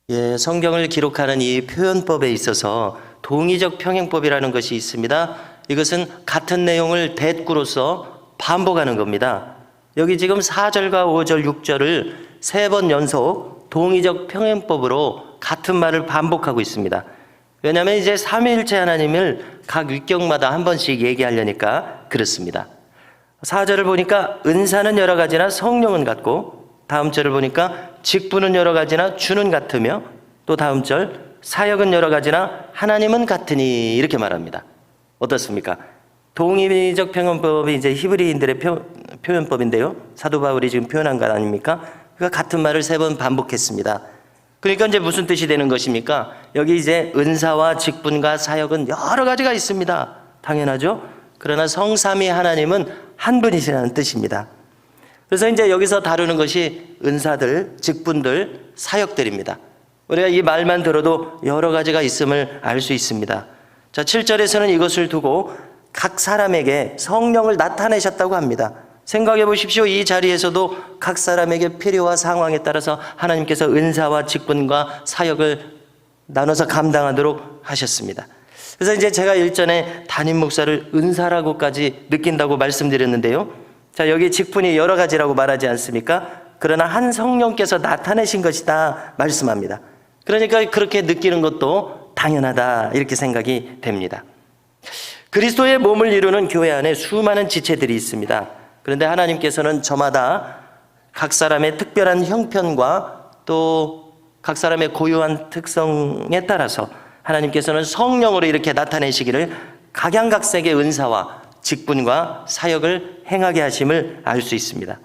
예, 성경을 기록하는 이 표현법에 있어서 동의적 평행법이라는 것이 있습니다. 이것은 같은 내용을 대꾸로서 반복하는 겁니다. 여기 지금 4절과 5절, 6절을 3번 연속 동의적 평행법으로 같은 말을 반복하고 있습니다. 왜냐하면 이제 삼위일체 하나님을 각 위격마다 한 번씩 얘기하려니까 그렇습니다. 4절을 보니까 은사는 여러 가지나 성령은 같고, 다음 절을 보니까 직분은 여러 가지나 주는 같으며, 또 다음 절 사역은 여러 가지나 하나님은 같으니, 이렇게 말합니다. 어떻습니까? 동의적 표현법이 이제 히브리인들의 표현법인데요. 사도 바울이 지금 표현한 것 아닙니까? 그러니까 같은 말을 3번 반복했습니다. 그러니까 이제 무슨 뜻이 되는 것입니까? 여기 이제 은사와 직분과 사역은 여러 가지가 있습니다. 당연하죠. 그러나 성삼위 하나님은 한 분이시라는 뜻입니다. 그래서 이제 여기서 다루는 것이 은사들, 직분들, 사역들입니다. 우리가 이 말만 들어도 여러 가지가 있음을 알 수 있습니다. 자, 7절에서는 이것을 두고 각 사람에게 성령을 나타내셨다고 합니다. 생각해 보십시오. 이 자리에서도 각 사람에게 필요와 상황에 따라서 하나님께서 은사와 직분과 사역을 나눠서 감당하도록 하셨습니다. 그래서 이제 제가 일전에 담임 목사를 은사라고까지 느낀다고 말씀드렸는데요. 자, 여기 직분이 여러 가지라고 말하지 않습니까? 그러나 한 성령께서 나타내신 것이다 말씀합니다. 그러니까 그렇게 느끼는 것도 당연하다, 이렇게 생각이 됩니다. 그리스도의 몸을 이루는 교회 안에 수많은 지체들이 있습니다. 그런데 하나님께서는 저마다 각 사람의 특별한 형편과 또 각 사람의 고유한 특성에 따라서 하나님께서는 성령으로 이렇게 나타내시기를 각양각색의 은사와 직분과 사역을 행하게 하심을 알 수 있습니다.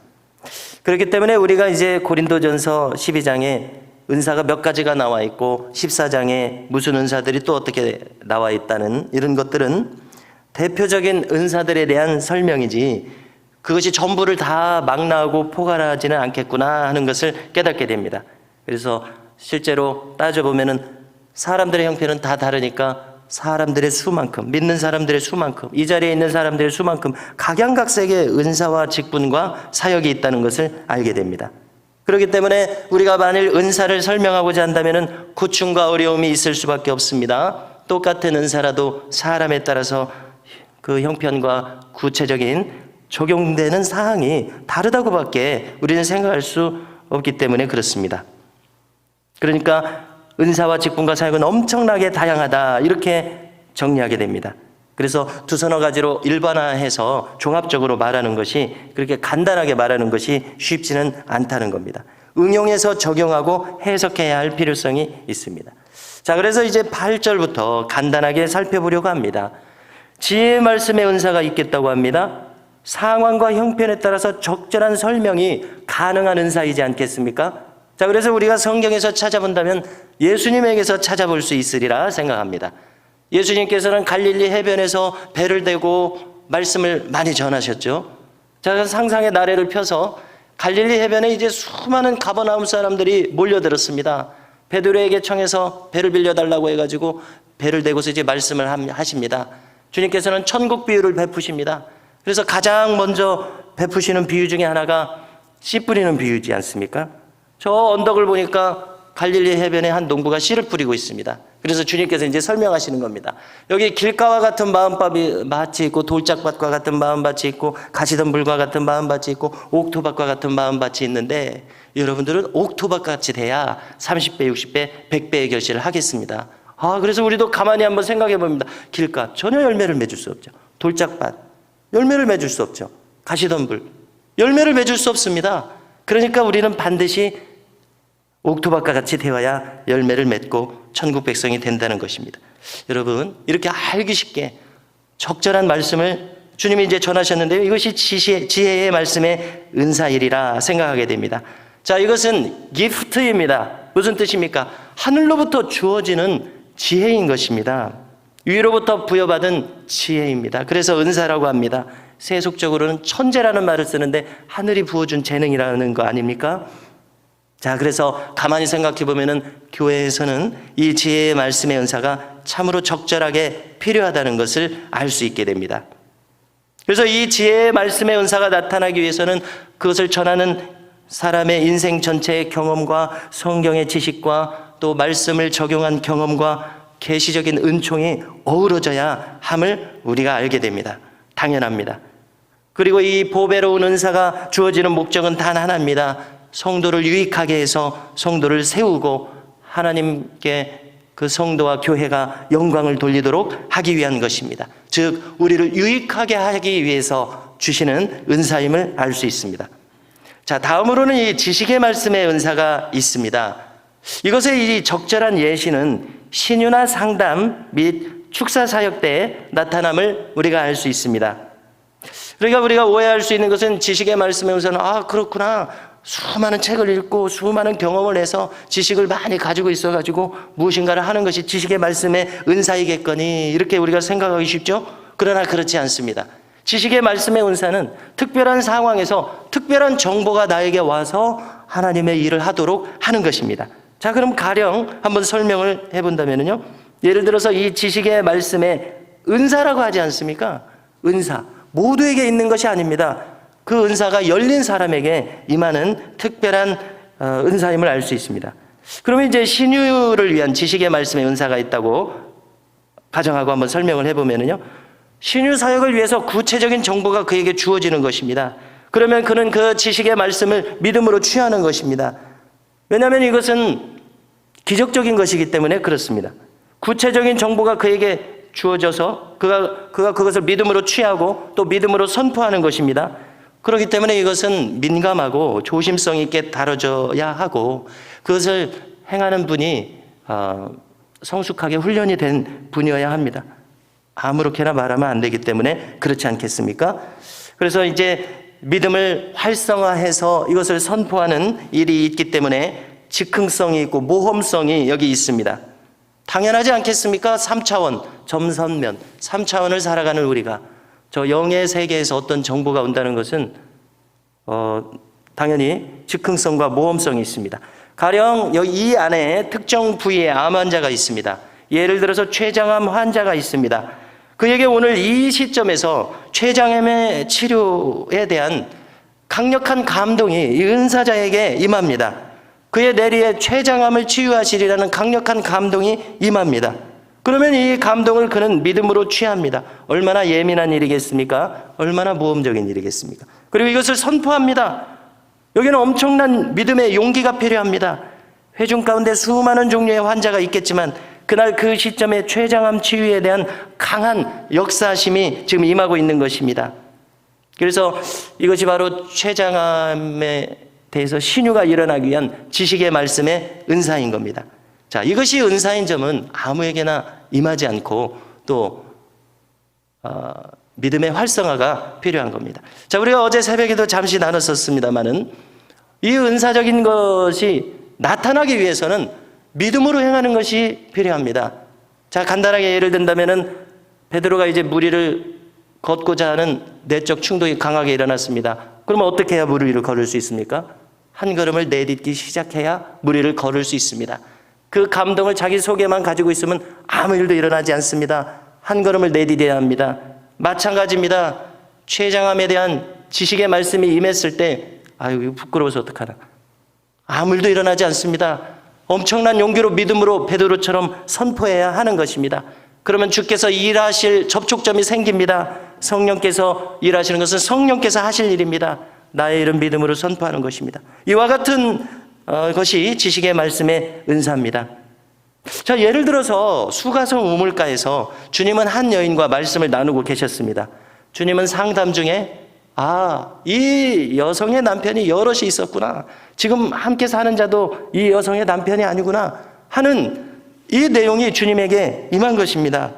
그렇기 때문에 우리가 이제 고린도전서 12장에 은사가 몇 가지가 나와 있고 14장에 무슨 은사들이 또 어떻게 나와 있다는 이런 것들은 대표적인 은사들에 대한 설명이지 그것이 전부를 다 망라하고 포괄하지는 않겠구나 하는 것을 깨닫게 됩니다. 그래서 실제로 따져보면은 사람들의 형편은 다 다르니까 사람들의 수만큼, 믿는 사람들의 수만큼, 이 자리에 있는 사람들의 수만큼 각양각색의 은사와 직분과 사역이 있다는 것을 알게 됩니다. 그렇기 때문에 우리가 만일 은사를 설명하고자 한다면 고충과 어려움이 있을 수밖에 없습니다. 똑같은 은사라도 사람에 따라서 그 형편과 구체적인 적용되는 사항이 다르다고밖에 우리는 생각할 수 없기 때문에 그렇습니다. 그러니까 은사와 직분과 사역은 엄청나게 다양하다, 이렇게 정리하게 됩니다. 그래서 두서너 가지로 일반화해서 종합적으로 말하는 것이, 그렇게 간단하게 말하는 것이 쉽지는 않다는 겁니다. 응용해서 적용하고 해석해야 할 필요성이 있습니다. 자, 그래서 이제 8절부터 간단하게 살펴보려고 합니다. 지혜의 말씀의 은사가 있겠다고 합니다. 상황과 형편에 따라서 적절한 설명이 가능한 은사이지 않겠습니까? 자, 그래서 우리가 성경에서 찾아본다면 예수님에게서 찾아볼 수 있으리라 생각합니다. 예수님께서는 갈릴리 해변에서 배를 대고 말씀을 많이 전하셨죠. 자, 상상의 나래를 펴서 갈릴리 해변에 이제 수많은 가버나움 사람들이 몰려들었습니다. 베드로에게 청해서 배를 빌려달라고 해가지고 배를 대고서 이제 말씀을 하십니다. 주님께서는 천국 비유를 베푸십니다. 그래서 가장 먼저 베푸시는 비유 중에 하나가 씨 뿌리는 비유지 않습니까? 저 언덕을 보니까 갈릴리 해변에 한 농부가 씨를 뿌리고 있습니다. 그래서 주님께서 이제 설명하시는 겁니다. 여기 길가와 같은 마음밭이 있고, 돌짝밭과 같은 마음밭이 있고, 가시덤불과 같은 마음밭이 있고, 옥토밭과 같은 마음밭이 있는데 여러분들은 옥토밭같이 돼야 30배, 60배, 100배의 결실을 하겠습니다. 그래서 우리도 가만히 한번 생각해 봅니다. 길가 전혀 열매를 맺을 수 없죠. 돌짝밭 열매를 맺을 수 없죠. 가시덤불 열매를 맺을 수 없습니다. 그러니까 우리는 반드시 옥토밭과 같이 되어야 열매를 맺고 천국 백성이 된다는 것입니다. 여러분, 이렇게 알기 쉽게 적절한 말씀을 주님이 이제 전하셨는데요. 이것이 지혜의 말씀의 은사일이라 생각하게 됩니다. 자, 이것은 기프트입니다. 무슨 뜻입니까? 하늘로부터 주어지는 지혜인 것입니다. 위로부터 부여받은 지혜입니다. 그래서 은사라고 합니다. 세속적으로는 천재라는 말을 쓰는데 하늘이 부어준 재능이라는 거 아닙니까? 자, 그래서 가만히 생각해 보면은 교회에서는 이 지혜의 말씀의 은사가 참으로 적절하게 필요하다는 것을 알 수 있게 됩니다. 그래서 이 지혜의 말씀의 은사가 나타나기 위해서는 그것을 전하는 사람의 인생 전체의 경험과 성경의 지식과 또 말씀을 적용한 경험과 계시적인 은총이 어우러져야 함을 우리가 알게 됩니다. 당연합니다. 그리고 이 보배로운 은사가 주어지는 목적은 단 하나입니다. 성도를 유익하게 해서 성도를 세우고 하나님께 그 성도와 교회가 영광을 돌리도록 하기 위한 것입니다. 즉 우리를 유익하게 하기 위해서 주시는 은사임을 알 수 있습니다. 자, 다음으로는 이 지식의 말씀의 은사가 있습니다. 이것의 이 적절한 예시는 신유나 상담 및 축사 사역 때에 나타남을 우리가 알 수 있습니다. 그러니까 우리가 오해할 수 있는 것은 지식의 말씀의 은사는 그렇구나, 수많은 책을 읽고 수많은 경험을 해서 지식을 많이 가지고 있어가지고 무엇인가를 하는 것이 지식의 말씀의 은사이겠거니, 이렇게 우리가 생각하기 쉽죠? 그러나 그렇지 않습니다. 지식의 말씀의 은사는 특별한 상황에서 특별한 정보가 나에게 와서 하나님의 일을 하도록 하는 것입니다. 자, 그럼 가령 한번 설명을 해본다면요, 예를 들어서 이 지식의 말씀의 은사라고 하지 않습니까? 은사, 모두에게 있는 것이 아닙니다. 그 은사가 열린 사람에게 임하는 특별한 은사임을 알 수 있습니다. 그러면 이제 신유를 위한 지식의 말씀의 은사가 있다고 가정하고 한번 설명을 해보면요, 신유 사역을 위해서 구체적인 정보가 그에게 주어지는 것입니다. 그러면 그는 그 지식의 말씀을 믿음으로 취하는 것입니다. 왜냐하면 이것은 기적적인 것이기 때문에 그렇습니다. 구체적인 정보가 그에게 주어져서 그가 그것을 믿음으로 취하고 또 믿음으로 선포하는 것입니다. 그렇기 때문에 이것은 민감하고 조심성 있게 다뤄져야 하고, 그것을 행하는 분이 성숙하게 훈련이 된 분이어야 합니다. 아무렇게나 말하면 안 되기 때문에 그렇지 않겠습니까? 그래서 이제 믿음을 활성화해서 이것을 선포하는 일이 있기 때문에 즉흥성이 있고 모험성이 여기 있습니다. 당연하지 않겠습니까? 3차원, 점선면, 3차원을 살아가는 우리가 저 영의 세계에서 어떤 정보가 온다는 것은 당연히 즉흥성과 모험성이 있습니다. 가령 여기 이 안에 특정 부위에 암 환자가 있습니다. 예를 들어서 췌장암 환자가 있습니다. 그에게 오늘 이 시점에서 췌장암의 치료에 대한 강력한 감동이 이 은사자에게 임합니다. 그의 내리에 췌장암을 치유하시리라는 강력한 감동이 임합니다. 그러면 이 감동을 그는 믿음으로 취합니다. 얼마나 예민한 일이겠습니까? 얼마나 모험적인 일이겠습니까? 그리고 이것을 선포합니다. 여기는 엄청난 믿음의 용기가 필요합니다. 회중 가운데 수많은 종류의 환자가 있겠지만 그날 그 시점에 췌장암 치유에 대한 강한 역사심이 지금 임하고 있는 것입니다. 그래서 이것이 바로 췌장암에 대해서 신유가 일어나기 위한 지식의 말씀의 은사인 겁니다. 자, 이것이 은사인 점은 아무에게나 임하지 않고 또 믿음의 활성화가 필요한 겁니다. 자, 우리가 어제 새벽에도 잠시 나눴었습니다마는 이 은사적인 것이 나타나기 위해서는 믿음으로 행하는 것이 필요합니다. 자, 간단하게 예를 든다면은 베드로가 이제 무리를 걷고자 하는 내적 충동이 강하게 일어났습니다. 그러면 어떻게 해야 무리 위를 걸을 수 있습니까? 한 걸음을 내딛기 시작해야 무리를 걸을 수 있습니다. 그 감동을 자기 속에만 가지고 있으면 아무 일도 일어나지 않습니다. 한 걸음을 내디뎌야 합니다. 마찬가지입니다. 췌장암에 대한 지식의 말씀이 임했을 때 아유 부끄러워서 어떡하나, 아무 일도 일어나지 않습니다. 엄청난 용기로 믿음으로 베드로처럼 선포해야 하는 것입니다. 그러면 주께서 일하실 접촉점이 생깁니다. 성령께서 일하시는 것은 성령께서 하실 일입니다. 나의 일은 믿음으로 선포하는 것입니다. 이와 같은 것이 지식의 말씀의 은사입니다. 자, 예를 들어서 수가성 우물가에서 주님은 한 여인과 말씀을 나누고 계셨습니다. 주님은 상담 중에 이 여성의 남편이 여럿이 있었구나, 지금 함께 사는 자도 이 여성의 남편이 아니구나 하는 이 내용이 주님에게 임한 것입니다.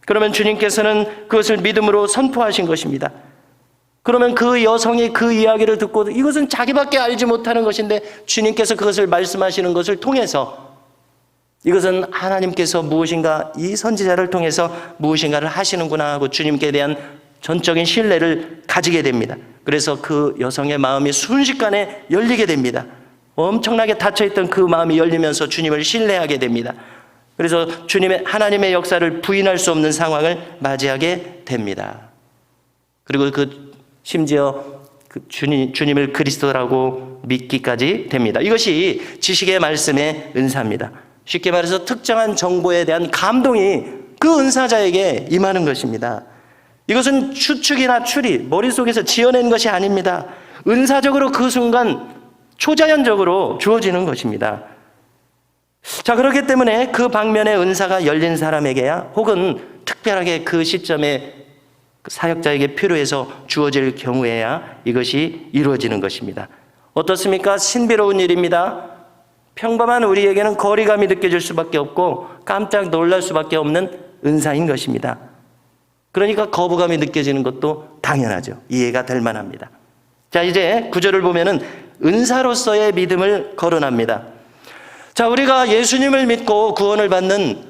그러면 주님께서는 그것을 믿음으로 선포하신 것입니다. 그러면 그 여성이 그 이야기를 듣고 이것은 자기밖에 알지 못하는 것인데 주님께서 그것을 말씀하시는 것을 통해서 이것은 하나님께서 무엇인가 이 선지자를 통해서 무엇인가를 하시는구나 하고 주님께 대한 전적인 신뢰를 가지게 됩니다. 그래서 그 여성의 마음이 순식간에 열리게 됩니다. 엄청나게 닫혀있던 그 마음이 열리면서 주님을 신뢰하게 됩니다. 그래서 하나님의 역사를 부인할 수 없는 상황을 맞이하게 됩니다. 그리고 심지어 주님을 그리스도라고 믿기까지 됩니다. 이것이 지식의 말씀의 은사입니다. 쉽게 말해서 특정한 정보에 대한 감동이 그 은사자에게 임하는 것입니다. 이것은 추측이나 추리, 머릿속에서 지어낸 것이 아닙니다. 은사적으로 그 순간 초자연적으로 주어지는 것입니다. 자, 그렇기 때문에 그 방면의 은사가 열린 사람에게야 혹은 특별하게 그 시점에 사역자에게 필요해서 주어질 경우에야 이것이 이루어지는 것입니다. 어떻습니까? 신비로운 일입니다. 평범한 우리에게는 거리감이 느껴질 수밖에 없고 깜짝 놀랄 수밖에 없는 은사인 것입니다. 그러니까 거부감이 느껴지는 것도 당연하죠. 이해가 될 만합니다. 자, 이제 9절을 보면은 은사로서의 믿음을 거론합니다. 자, 우리가 예수님을 믿고 구원을 받는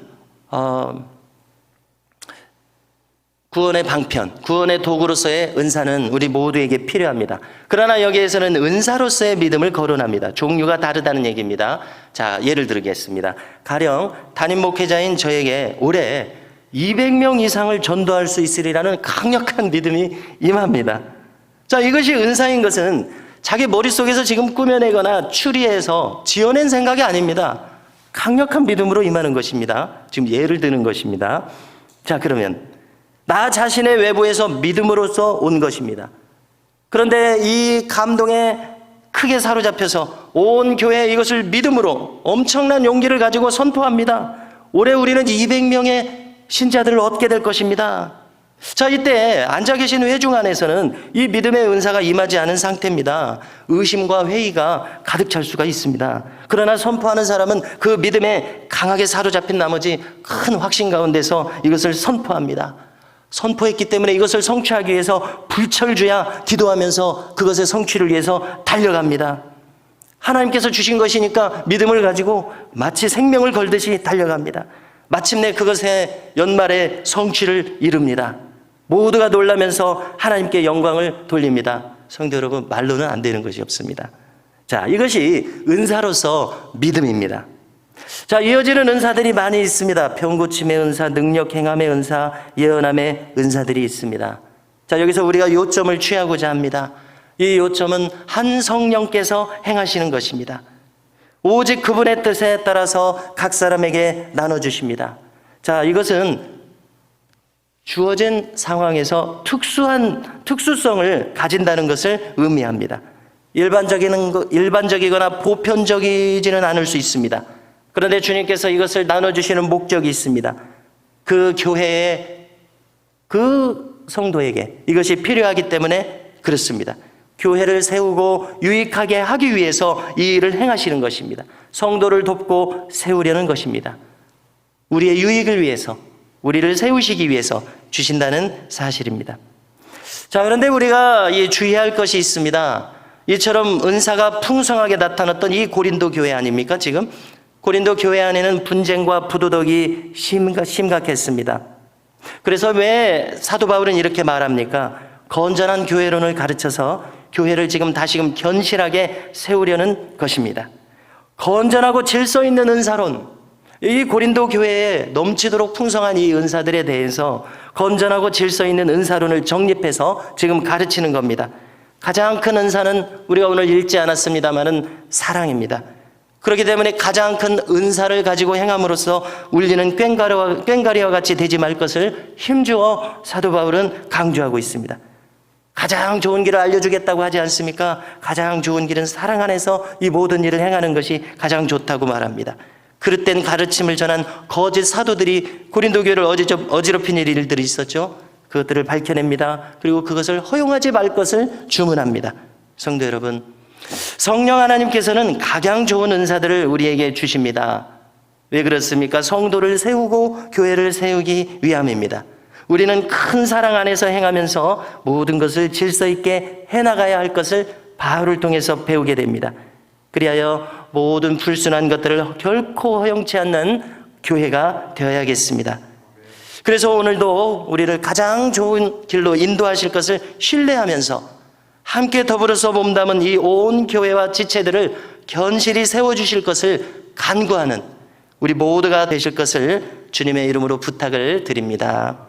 구원의 방편, 구원의 도구로서의 은사는 우리 모두에게 필요합니다. 그러나 여기에서는 은사로서의 믿음을 거론합니다. 종류가 다르다는 얘기입니다. 자, 예를 들겠습니다. 가령 담임 목회자인 저에게 올해 200명 이상을 전도할 수 있으리라는 강력한 믿음이 임합니다. 자, 이것이 은사인 것은 자기 머릿속에서 지금 꾸며내거나 추리해서 지어낸 생각이 아닙니다. 강력한 믿음으로 임하는 것입니다. 지금 예를 드는 것입니다. 자, 그러면 나 자신의 외부에서 믿음으로써 온 것입니다. 그런데 이 감동에 크게 사로잡혀서 온 교회에 이것을 믿음으로 엄청난 용기를 가지고 선포합니다. 올해 우리는 200명의 신자들을 얻게 될 것입니다. 자, 이때 앉아 계신 회중 안에서는 이 믿음의 은사가 임하지 않은 상태입니다. 의심과 회의가 가득 찰 수가 있습니다. 그러나 선포하는 사람은 그 믿음에 강하게 사로잡힌 나머지 큰 확신 가운데서 이것을 선포합니다. 선포했기 때문에 이것을 성취하기 위해서 불철주야 기도하면서 그것의 성취를 위해서 달려갑니다. 하나님께서 주신 것이니까 믿음을 가지고 마치 생명을 걸듯이 달려갑니다. 마침내 그것의 연말에 성취를 이룹니다. 모두가 놀라면서 하나님께 영광을 돌립니다. 성도 여러분, 말로는 안 되는 것이 없습니다. 자, 이것이 은사로서 믿음입니다. 자, 이어지는 은사들이 많이 있습니다. 병고침의 은사, 능력 행함의 은사, 예언함의 은사들이 있습니다. 자, 여기서 우리가 요점을 취하고자 합니다. 이 요점은 한 성령께서 행하시는 것입니다. 오직 그분의 뜻에 따라서 각 사람에게 나눠주십니다. 자, 이것은 주어진 상황에서 특수성을 가진다는 것을 의미합니다. 일반적이거나 보편적이지는 않을 수 있습니다. 그런데 주님께서 이것을 나눠주시는 목적이 있습니다. 그 교회에, 그 성도에게 이것이 필요하기 때문에 그렇습니다. 교회를 세우고 유익하게 하기 위해서 이 일을 행하시는 것입니다. 성도를 돕고 세우려는 것입니다. 우리의 유익을 위해서, 우리를 세우시기 위해서 주신다는 사실입니다. 자, 그런데 우리가 주의할 것이 있습니다. 이처럼 은사가 풍성하게 나타났던 이 고린도 교회 아닙니까? 지금 고린도 교회 안에는 분쟁과 부도덕이 심각했습니다. 그래서 왜 사도 바울은 이렇게 말합니까? 건전한 교회론을 가르쳐서 교회를 지금 다시금 견실하게 세우려는 것입니다. 건전하고 질서 있는 은사론, 이 고린도 교회에 넘치도록 풍성한 이 은사들에 대해서 건전하고 질서 있는 은사론을 정립해서 지금 가르치는 겁니다. 가장 큰 은사는 우리가 오늘 읽지 않았습니다마는 사랑입니다. 그렇기 때문에 가장 큰 은사를 가지고 행함으로써 울리는 꽹과리와 같이 되지 말 것을 힘주어 사도 바울은 강조하고 있습니다. 가장 좋은 길을 알려주겠다고 하지 않습니까? 가장 좋은 길은 사랑 안에서 이 모든 일을 행하는 것이 가장 좋다고 말합니다. 그릇된 가르침을 전한 거짓 사도들이 고린도 교회를 어지럽힌 일들이 있었죠. 그것들을 밝혀냅니다. 그리고 그것을 허용하지 말 것을 주문합니다. 성도 여러분, 성령 하나님께서는 가장 좋은 은사들을 우리에게 주십니다. 왜 그렇습니까? 성도를 세우고 교회를 세우기 위함입니다. 우리는 큰 사랑 안에서 행하면서 모든 것을 질서 있게 해나가야 할 것을 바울을 통해서 배우게 됩니다. 그리하여 모든 불순한 것들을 결코 허용치 않는 교회가 되어야겠습니다. 그래서 오늘도 우리를 가장 좋은 길로 인도하실 것을 신뢰하면서 함께 더불어서 몸담은 이 온 교회와 지체들을 견실히 세워주실 것을 간구하는 우리 모두가 되실 것을 주님의 이름으로 부탁을 드립니다.